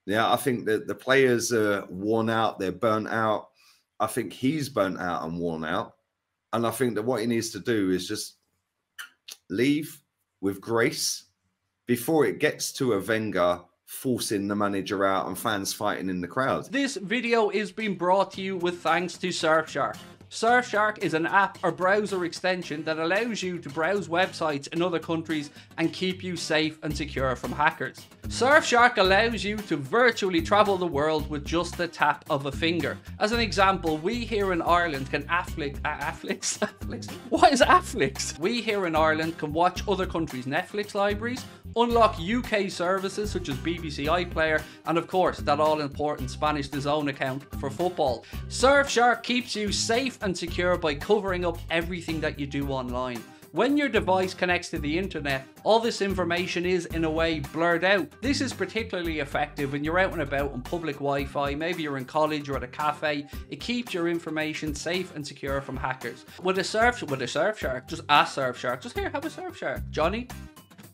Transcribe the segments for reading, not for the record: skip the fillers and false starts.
Yeah, I think that the players are worn out. They're burnt out. I think he's burnt out and worn out. And I think that what he needs to do is just leave with grace before it gets to a Wenger forcing the manager out and fans fighting in the crowd. This video is being brought to you with thanks to Surfshark. Surfshark is an app or browser extension that allows you to browse websites in other countries and keep you safe and secure from hackers. Surfshark allows you to virtually travel the world with just the tap of a finger. As an example, we here in Ireland can What is Afflix? We here in Ireland can watch other countries' Netflix libraries, unlock UK services such as BBC iPlayer, and of course that all-important Spanish DAZN account for football. Surfshark keeps you safe and secure by covering up everything that you do online. When your device connects to the internet, all this information is, in a way, blurred out. This is particularly effective when you're out and about on public Wi-Fi, maybe you're in college or at a cafe. It keeps your information safe and secure from hackers. With a Surfshark, just ask Surfshark, just here, have a Surfshark. Johnny?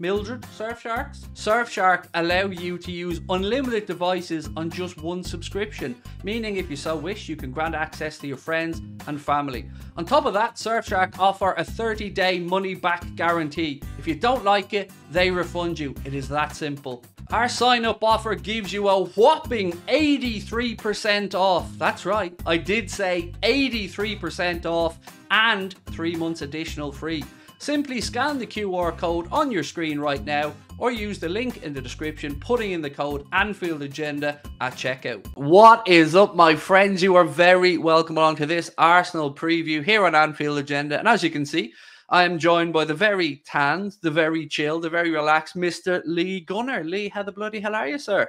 Mildred, Surfsharks? Surfshark allow you to use unlimited devices on just one subscription, meaning if you so wish, you can grant access to your friends and family. On top of that, Surfshark offer a 30-day money-back guarantee. If you don't like it, they refund you. It is that simple. Our sign-up offer gives you a whopping 83% off. That's right, I did say 83% off and 3 months additional free. Simply scan the QR code on your screen right now or use the link in the description, putting in the code Anfield Agenda at checkout. What is up, my friends? You are very welcome along to this Arsenal preview here on Anfield Agenda. And as you can see, I am joined by the very tanned, the very chill, the very relaxed Mr. Lee Gunner. Lee, how the bloody hell are you, sir?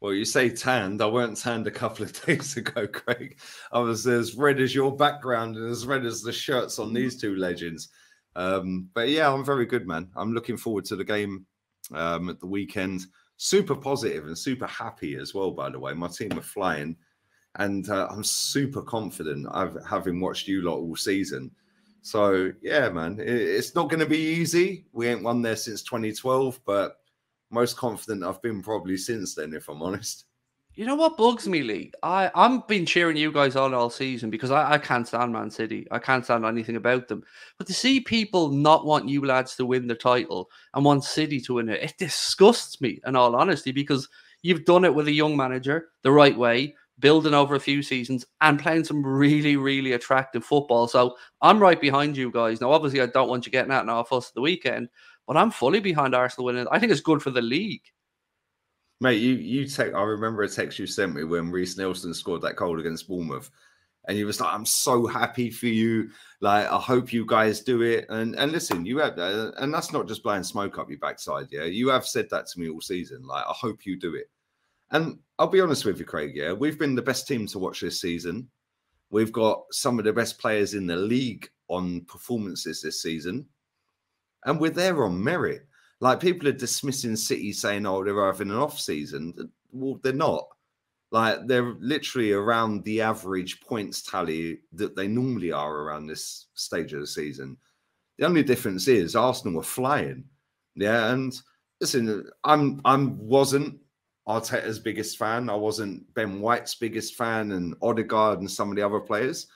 Well, you say tanned. I weren't tanned a couple of days ago, Craig. I was as red as your background and as red as the shirts on these two legends. But yeah, I'm very good, man. I'm looking forward to the game at the weekend. Super positive and super happy as well, by the way. My team are flying and I'm super confident having watched you lot all season. So yeah, man, it's not going to be easy. We ain't won there since 2012, but most confident I've been probably since then, if I'm honest. You know what bugs me, Lee? I've been cheering you guys on all season because I can't stand Man City. I can't stand anything about them. But to see people not want you lads to win the title and want City to win it, it disgusts me, in all honesty, because you've done it with a young manager the right way, building over a few seasons and playing some really, really attractive football. So I'm right behind you guys. Now, obviously, I don't want you getting out off us at the weekend, but I'm fully behind Arsenal winning. I think it's good for the league. Mate, I remember a text you sent me when Reece Nelson scored that goal against Bournemouth. And you was like, I'm so happy for you. Like, I hope you guys do it. And listen, you have that. And that's not just blowing smoke up your backside, yeah? You have said that to me all season. Like, I hope you do it. And I'll be honest with you, Craig, yeah? We've been the best team to watch this season. We've got some of the best players in the league on performances this season. And we're there on merit. Like, people are dismissing City saying, oh, they're having an off season. Well, they're not. Like, they're literally around the average points tally that they normally are around this stage of the season. The only difference is Arsenal were flying. Yeah, and listen, I wasn't Arteta's biggest fan. I wasn't Ben White's biggest fan and Odegaard and some of the other players.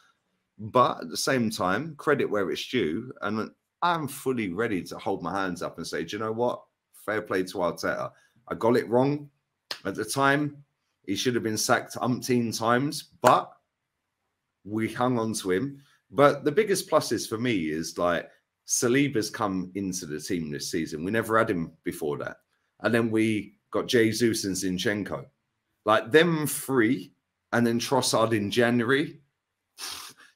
But at the same time, credit where it's due. And I'm fully ready to hold my hands up and say, do you know what? Fair play to Arteta. I got it wrong at the time. He should have been sacked umpteen times, but we hung on to him. But the biggest pluses for me is like Saliba's come into the team this season. We never had him before that. And then we got Jesus and Zinchenko. Like them three, and then Trossard in January.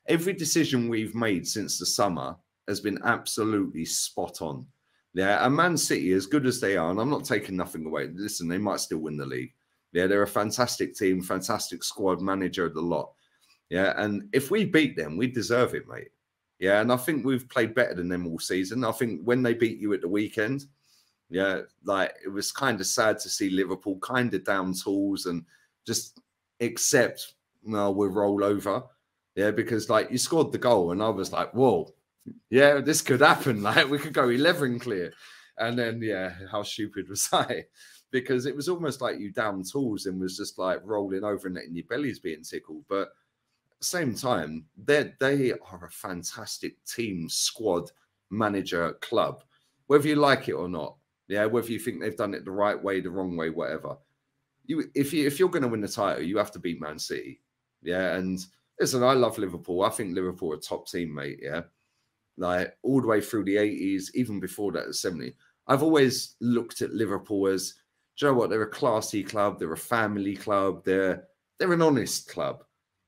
Every decision we've made since the summer has been absolutely spot on. Yeah, and Man City, as good as they are, and I'm not taking nothing away. Listen, they might still win the league. Yeah, they're a fantastic team, fantastic squad, manager, the lot. Yeah, and if we beat them, we deserve it, mate. Yeah, and I think we've played better than them all season. I think when they beat you at the weekend, yeah, like it was kind of sad to see Liverpool kind of down tools and just accept, no, we'll roll over. Yeah, because like you scored the goal and I was like, whoa. Yeah, this could happen. Like we could go 11 clear. And then, yeah, how stupid was I? because it was almost like you down tools and was just like rolling over and letting your bellies being tickled. But at the same time, they are a fantastic team, squad, manager, club, whether you like it or not. Yeah, whether you think they've done it the right way, the wrong way, whatever. If you're going to win the title, you have to beat Man City. Yeah, and listen, I love Liverpool. I think Liverpool are a top team, mate. Yeah, like all the way through the 80s, even before that, the 70s. I've always looked at Liverpool as, do you know what? They're a classy club. They're a family club. They're an honest club.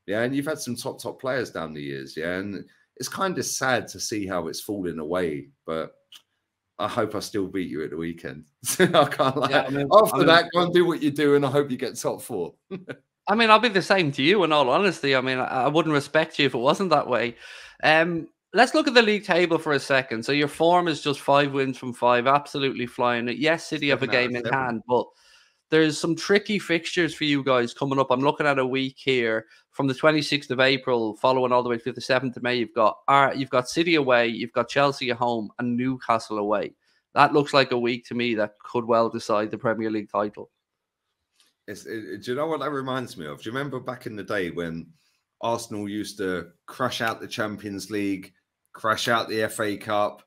Yeah, and you've had some top players down the years. Yeah, and it's kind of sad to see how it's fallen away, but I hope I still beat you at the weekend. I can't like after that, go and do what you do, and I hope you get top 4. I mean, I'll be the same to you, in all honesty. I mean, I wouldn't respect you if it wasn't that way. Let's look at the league table for a second. So your form is just 5 wins from 5, absolutely flying it. Yes, City have a game in hand, but there's some tricky fixtures for you guys coming up. I'm looking at a week here from the 26th of April, following all the way to the 7th of May. You've got City away, you've got Chelsea at home, and Newcastle away. That looks like a week to me that could well decide the Premier League title. Do you know what that reminds me of? Do you remember back in the day when Arsenal used to crash out the Champions League, crash out the FA Cup,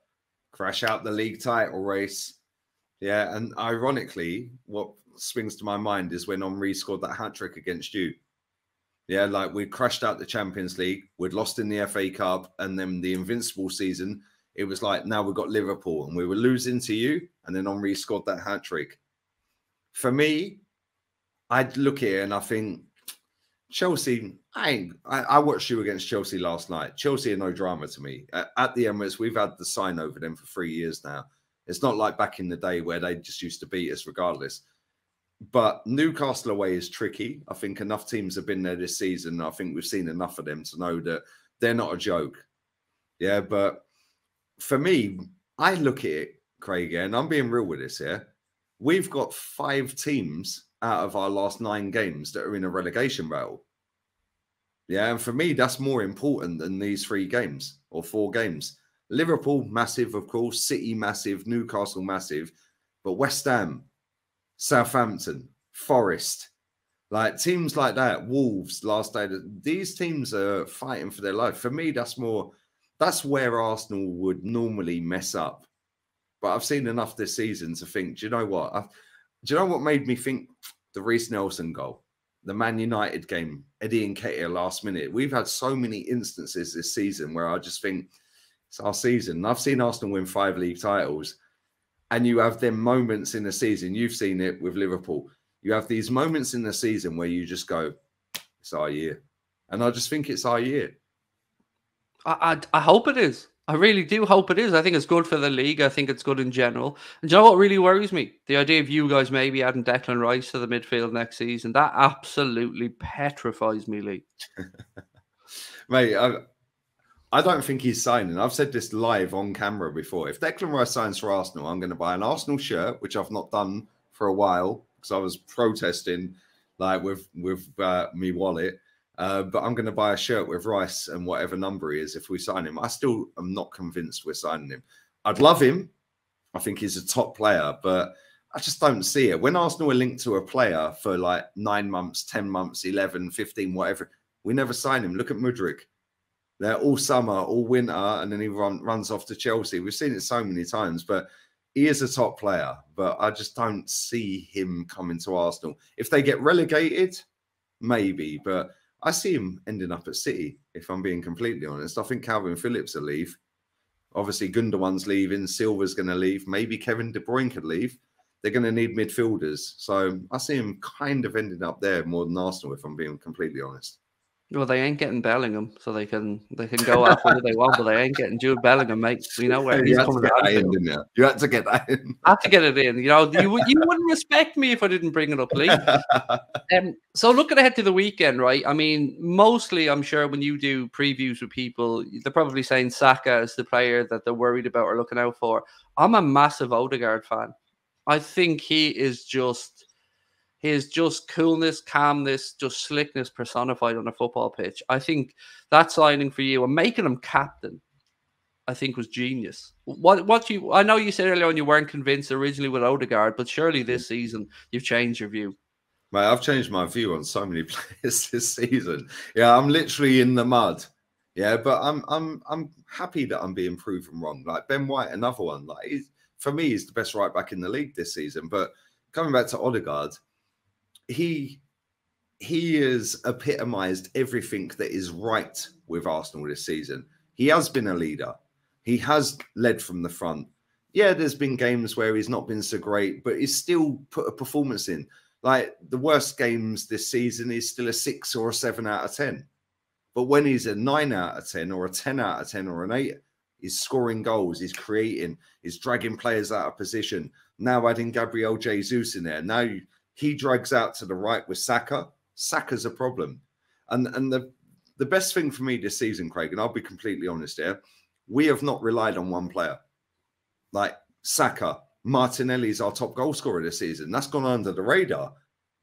crash out the league title race? Yeah, and ironically, what springs to my mind is when Henry scored that hat-trick against you. Yeah, like we crashed out the Champions League, we'd lost in the FA Cup, and then the invincible season, it was like, now we've got Liverpool, and we were losing to you, and then Henry scored that hat-trick. For me, I'd look here and I think Chelsea, I watched you against Chelsea last night. Chelsea are no drama to me. At the Emirates, we've had the sign over them for 3 years now. It's not like back in the day where they just used to beat us regardless. But Newcastle away is tricky. I think enough teams have been there this season. I think we've seen enough of them to know that they're not a joke. Yeah, but for me, I look at it, Craig, and I'm being real with this here. We've got 5 teams out of our last 9 games that are in a relegation battle. Yeah, and for me, that's more important than these 3 games or 4 games. Liverpool, massive, of course. City, massive. Newcastle, massive. But West Ham, Southampton, Forest, like teams like that, Wolves, last day, these teams are fighting for their life. For me, that's where Arsenal would normally mess up. But I've seen enough this season to think, do you know what? Do you know what made me think? The Reece Nelson goal, the Man United game, Eddie Nketiah last minute. We've had so many instances this season where I just think it's our season. I've seen Arsenal win 5 league titles, and you have them moments in the season. You've seen it with Liverpool. You have these moments in the season where you just go, it's our year. And I just think it's our year. I hope it is. I really do hope it is. I think it's good for the league. I think it's good in general. And do you know what really worries me? The idea of you guys maybe adding Declan Rice to the midfield next season. That absolutely petrifies me, Lee. Mate, I don't think he's signing. I've said this live on camera before. If Declan Rice signs for Arsenal, I'm going to buy an Arsenal shirt, which I've not done for a while because I was protesting like with me wallet. But I'm going to buy a shirt with Rice and whatever number he is if we sign him. I still am not convinced we're signing him. I'd love him. I think he's a top player, but I just don't see it. When Arsenal are linked to a player for like 9 months, 10 months, 11, 15, whatever, we never sign him. Look at Mudryk. They're all summer, all winter, and then he runs off to Chelsea. We've seen it so many times, but he is a top player. But I just don't see him coming to Arsenal. If they get relegated, maybe, but I see him ending up at City, if I'm being completely honest. I think Calvin Phillips will leave. Obviously, Gundogan's leaving. Silva's going to leave. Maybe Kevin De Bruyne could leave. They're going to need midfielders. So I see him kind of ending up there more than Arsenal, if I'm being completely honest. Well, they ain't getting Bellingham, so they can go after who they want, but they ain't getting Jude Bellingham, mate. We know where he's coming out. You had to get that in. I had to get it in. You know, you wouldn't respect me if I didn't bring it up, Lee. So looking ahead to the weekend, right? I mean, mostly I'm sure when you do previews with people, they're probably saying Saka is the player that they're worried about or looking out for. I'm a massive Odegaard fan. I think he is just coolness, calmness, just slickness personified on a football pitch. I think that signing for you and making him captain, I think was genius. I know you said earlier on you weren't convinced originally with Odegaard, but surely this season you've changed your view. Mate, I've changed my view on so many players this season. Yeah, I'm literally in the mud. Yeah, but I'm happy that I'm being proven wrong. Like Ben White, another one. Like for me, he's the best right back in the league this season. But coming back to Odegaard, he has epitomised everything that is right with Arsenal this season. He has been a leader. He has led from the front. Yeah, there's been games where he's not been so great, but he's still put a performance in. Like the worst games this season is still a 6 or a 7 out of 10. But when he's a 9 out of 10 or a 10 out of 10 or an 8, he's scoring goals, he's creating, he's dragging players out of position. Now adding Gabriel Jesus in there. Now he drags out to the right with Saka. Saka's a problem. And the best thing for me this season, Craig, and I'll be completely honest here, we have not relied on one player. Like Saka, Martinelli's our top goal scorer this season. That's gone under the radar.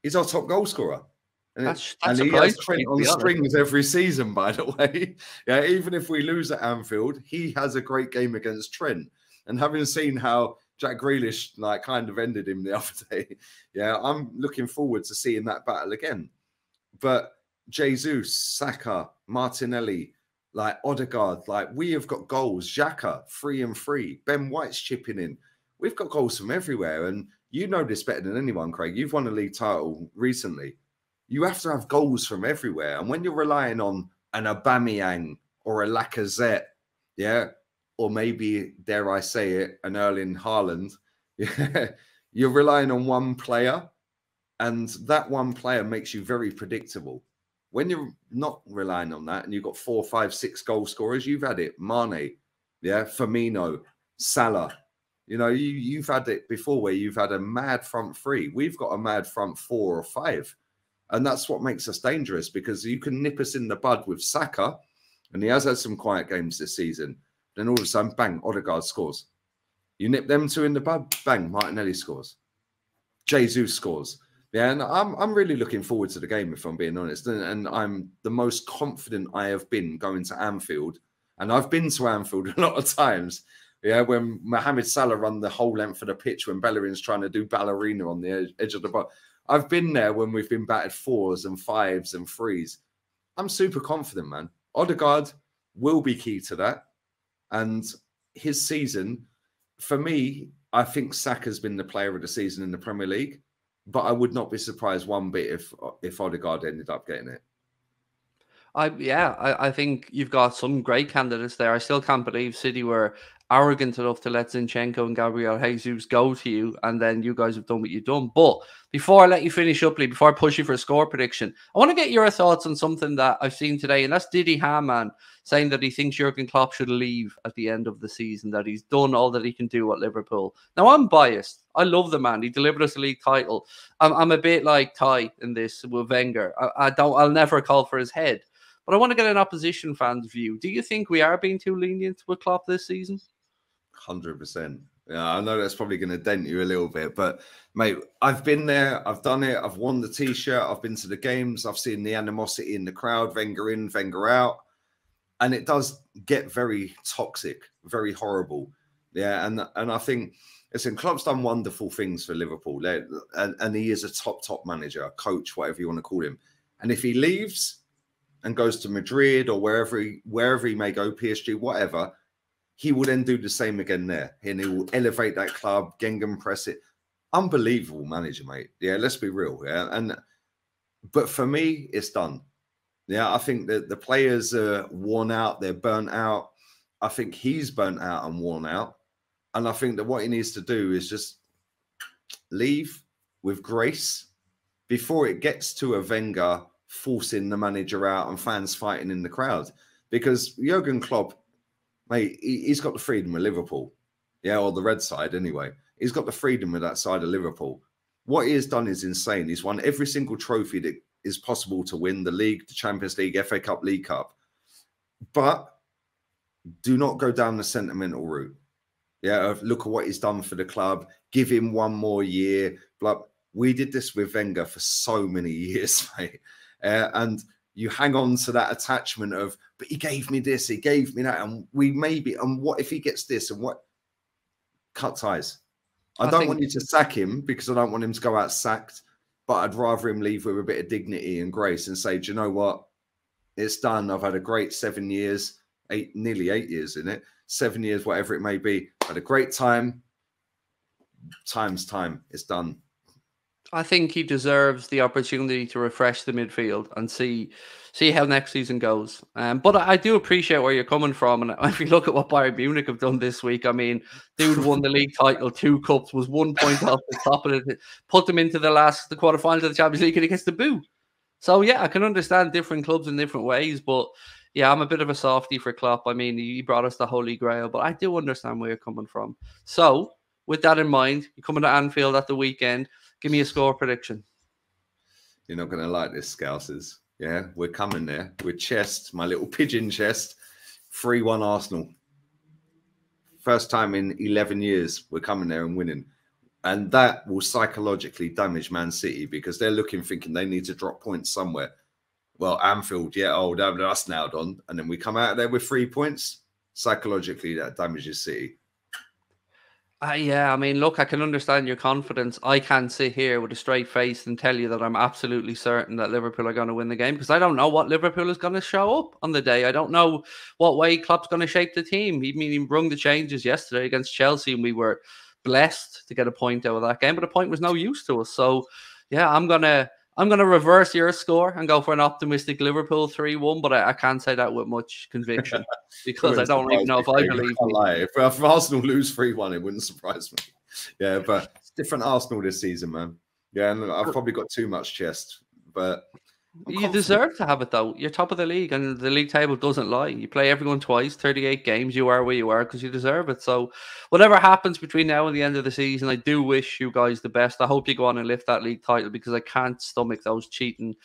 He's our top goal scorer. And he has Trent on strings every season, by the way. Yeah, even if we lose at Anfield, he has a great game against Trent. And having seen how Jack Grealish like kind of ended him the other day, yeah, I'm looking forward to seeing that battle again. But Jesus, Saka, Martinelli, like Odegaard, like we have got goals. Xhaka, 3 and 3. Ben White's chipping in. We've got goals from everywhere. And you know this better than anyone, Craig. You've won a league title recently. You have to have goals from everywhere. And when you're relying on an Aubameyang or a Lacazette, yeah, or maybe, dare I say it, an Erling Haaland, yeah, you're relying on one player, and that one player makes you very predictable. When you're not relying on that and you've got 4, 5, 6 goal scorers, you've had it. Mane, yeah, Firmino, Salah. You know, you've had it before where you've had a mad front 3. We've got a mad front 4 or 5. And that's what makes us dangerous, because you can nip us in the bud with Saka, and he has had some quiet games this season. Then all of a sudden, bang, Odegaard scores. You nip them 2 in the bud, bang, Martinelli scores. Jesus scores. Yeah, and I'm really looking forward to the game, if I'm being honest. And I'm the most confident I have been going to Anfield. And I've been to Anfield a lot of times. Yeah, when Mohamed Salah run the whole length of the pitch when Bellerin's trying to do ballerina on the edge of the box. I've been there when we've been battered 4s and 5s and 3s. I'm super confident, man. Odegaard will be key to that. And his season, for me, I think Saka's been the player of the season in the Premier League. But I would not be surprised one bit if Odegaard ended up getting it. I think you've got some great candidates there. I still can't believe City were arrogant enough to let Zinchenko and Gabriel Jesus go to you, and then you guys have done what you've done. But before I let you finish up, Lee, before I push you for a score prediction, I want to get your thoughts on something that I've seen today, and that's Didi Hamann saying that he thinks Jurgen Klopp should leave at the end of the season, that he's done all that he can do at Liverpool. Now, I'm biased. I love the man. He delivered us a league title. I'm a bit like Ty in this with Wenger. I'll never call for his head. But I want to get an opposition fan's view. Do you think we are being too lenient with Klopp this season? 100%. Yeah, I know that's probably going to dent you a little bit, but mate, I've been there, I've done it, I've worn the t-shirt, I've been to the games, I've seen the animosity in the crowd, Wenger in, Wenger out, and it does get very toxic, very horrible. Yeah, and I think, listen, Klopp's done wonderful things for Liverpool, and he is a top manager, coach, whatever you want to call him. And if he leaves and goes to Madrid or wherever he may go, PSG, whatever, he will then do the same again there. And he will elevate that club, gegenpress it. Unbelievable manager, mate. Yeah, let's be real. Yeah, but for me, it's done. Yeah, I think that the players are worn out. They're burnt out. I think he's burnt out and worn out. And I think that what he needs to do is just leave with grace before it gets to a Wenger forcing the manager out and fans fighting in the crowd. Because Jurgen Klopp, mate, he's got the freedom of Liverpool. Yeah, or the red side anyway. He's got the freedom of that side of Liverpool. What he has done is insane. He's won every single trophy that is possible to win: the league, the Champions League, FA Cup, League Cup. But do not go down the sentimental route. Yeah, look at what he's done for the club. Give him one more year. We did this with Wenger for so many years, mate. And you hang on to that attachment of, but he gave me this, he gave me that, and what if he gets this, and what? Cut ties. I don't want you to sack him because I don't want him to go out sacked, but I'd rather him leave with a bit of dignity and grace and say, do you know what? It's done. I've had a great 7 years, nearly 8 years in it, 7 years, whatever it may be. Had a great time. Time's time. It's done. I think he deserves the opportunity to refresh the midfield and see how next season goes. But I do appreciate where you're coming from. And if you look at what Bayern Munich have done this week, I mean, dude won the league title, 2 cups, was 1 point off the top of it, put them into the quarterfinals of the Champions League, and he gets the boo. So yeah, I can understand different clubs in different ways, but yeah, I'm a bit of a softie for Klopp. I mean, he brought us the Holy Grail, but I do understand where you're coming from. So with that in mind, you're coming to Anfield at the weekend. Give me a score prediction. You're not going to like this, Scousers. Yeah, we're coming there with chest, my little pigeon chest. 3-1 Arsenal. First time in 11 years, we're coming there and winning. And that will psychologically damage Man City because they're thinking they need to drop points somewhere. Well, Anfield, yeah, that's now done. And then we come out of there with 3 points. Psychologically, that damages City. Yeah, I mean, look, I can understand your confidence. I can't sit here with a straight face and tell you that I'm absolutely certain that Liverpool are going to win the game because I don't know what Liverpool is going to show up on the day. I don't know what way Klopp's going to shape the team. He brung the changes yesterday against Chelsea, and we were blessed to get a point out of that game, but a point was no use to us. So, yeah, I'm gonna reverse your score and go for an optimistic Liverpool 3-1, but I can't say that with much conviction because I don't even know if I believe it. If Arsenal lose 3-1, it wouldn't surprise me. Yeah, but it's different Arsenal this season, man. Yeah, and I've probably got too much chest, but you deserve to have it, though. You're top of the league, and the league table doesn't lie. You play everyone twice, 38 games. You are where you are because you deserve it. So whatever happens between now and the end of the season, I do wish you guys the best. I hope you go on and lift that league title because I can't stomach those cheating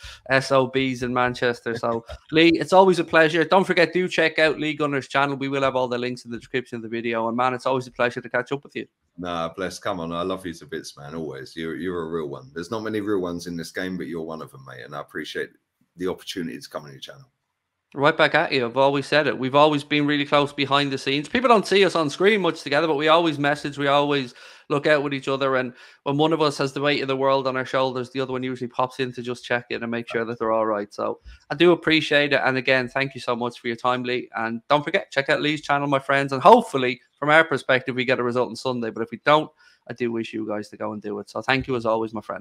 SOBs in Manchester. So, Lee, it's always a pleasure. Don't forget, do check out Lee Gunner's channel. We will have all the links in the description of the video. And, man, it's always a pleasure to catch up with you. Nah, bless. Come on. I love you to bits, man. Always. You're a real one. There's not many real ones in this game, but you're one of them, mate. And I appreciate the opportunity to come on your channel. Right back at you. I've always said it. We've always been really close behind the scenes. People don't see us on screen much together, but we always message. We always look out with each other. And when one of us has the weight of the world on our shoulders, the other one usually pops in to just check in and make sure that they're all right. So I do appreciate it. And again, thank you so much for your time, Lee. And don't forget, check out Lee's channel, my friends. And hopefully, from our perspective, we get a result on Sunday. But if we don't, I do wish you guys to go and do it. So thank you as always, my friend.